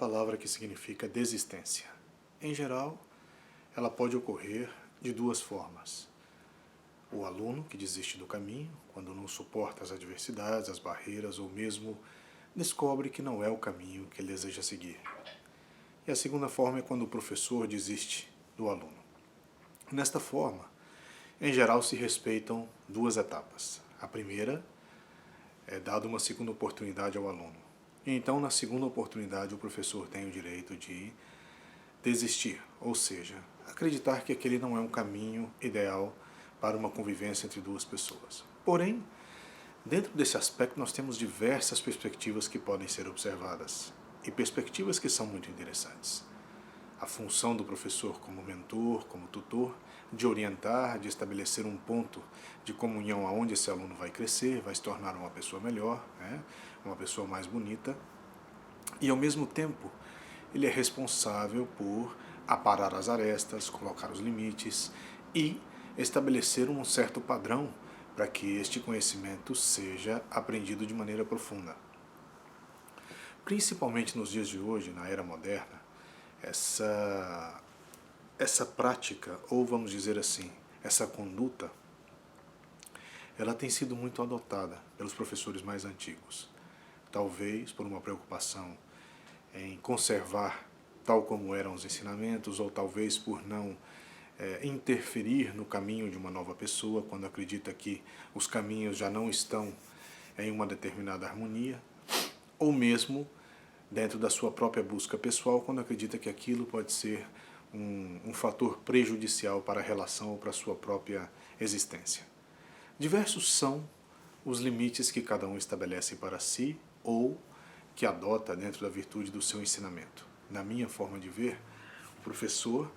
palavra que significa desistência. Em geral, ela pode ocorrer de duas formas. O aluno que desiste do caminho, quando não suporta as adversidades, as barreiras, ou mesmo descobre que não é o caminho que ele deseja seguir. E a segunda forma é quando o professor desiste do aluno. Nesta forma, em geral se respeitam duas etapas. A primeira é dada uma segunda oportunidade ao aluno. E então, na segunda oportunidade, o professor tem o direito de desistir, ou seja, acreditar que aquele não é um caminho ideal para uma convivência entre duas pessoas. Porém, dentro desse aspecto, nós temos diversas perspectivas que podem ser observadas, e perspectivas que são muito interessantes. A função do professor como mentor, como tutor, de orientar, de estabelecer um ponto de comunhão aonde esse aluno vai crescer, vai se tornar uma pessoa melhor, uma pessoa mais bonita, e ao mesmo tempo ele é responsável por aparar as arestas, colocar os limites e estabelecer um certo padrão para que este conhecimento seja aprendido de maneira profunda. Principalmente nos dias de hoje, na era moderna, essa prática, ou vamos dizer assim, essa conduta, ela tem sido muito adotada pelos professores mais antigos. Talvez por uma preocupação em conservar tal como eram os ensinamentos, ou talvez por não interferir no caminho de uma nova pessoa, quando acredita que os caminhos já não estão em uma determinada harmonia, ou mesmo dentro da sua própria busca pessoal, quando acredita que aquilo pode ser um fator prejudicial para a relação ou para a sua própria existência. Diversos são os limites que cada um estabelece para si ou que adota dentro da virtude do seu ensinamento. Na minha forma de ver, o professor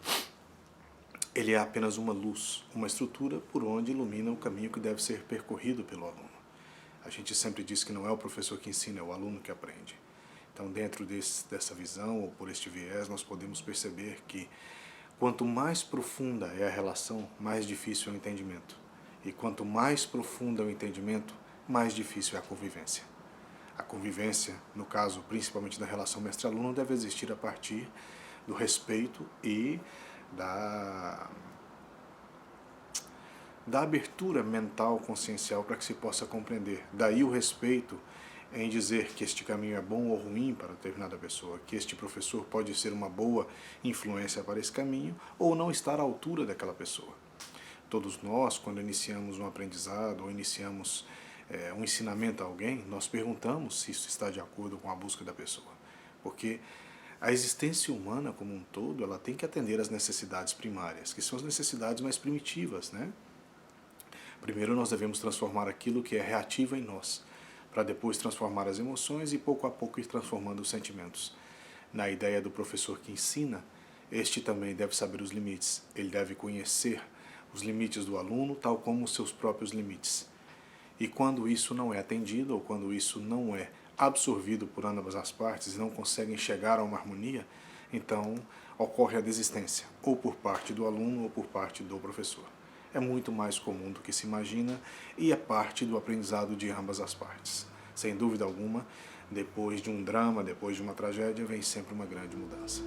ele é apenas uma luz, uma estrutura por onde ilumina o caminho que deve ser percorrido pelo aluno. A gente sempre diz que não é o professor que ensina, é o aluno que aprende. Então, dentro dessa visão, ou por este viés, nós podemos perceber que quanto mais profunda é a relação, mais difícil é o entendimento. E quanto mais profunda é o entendimento, mais difícil é a convivência. A convivência, no caso, principalmente da relação mestre-aluno, deve existir a partir do respeito e da abertura mental, consciencial, para que se possa compreender. Daí o respeito em dizer que este caminho é bom ou ruim para determinada pessoa, que este professor pode ser uma boa influência para esse caminho ou não estar à altura daquela pessoa. Todos nós, quando iniciamos um aprendizado ou iniciamos um ensinamento a alguém, nós perguntamos se isso está de acordo com a busca da pessoa. Porque a existência humana como um todo, ela tem que atender às necessidades primárias, que são as necessidades mais primitivas, Primeiro nós devemos transformar aquilo que é reativo em nós, para depois transformar as emoções e pouco a pouco ir transformando os sentimentos. Na ideia do professor que ensina, este também deve saber os limites, ele deve conhecer os limites do aluno, tal como os seus próprios limites. E quando isso não é atendido, ou quando isso não é absorvido por ambas as partes e não conseguem chegar a uma harmonia, então ocorre a desistência, ou por parte do aluno ou por parte do professor. É muito mais comum do que se imagina e é parte do aprendizado de ambas as partes. Sem dúvida alguma, depois de um drama, depois de uma tragédia, vem sempre uma grande mudança.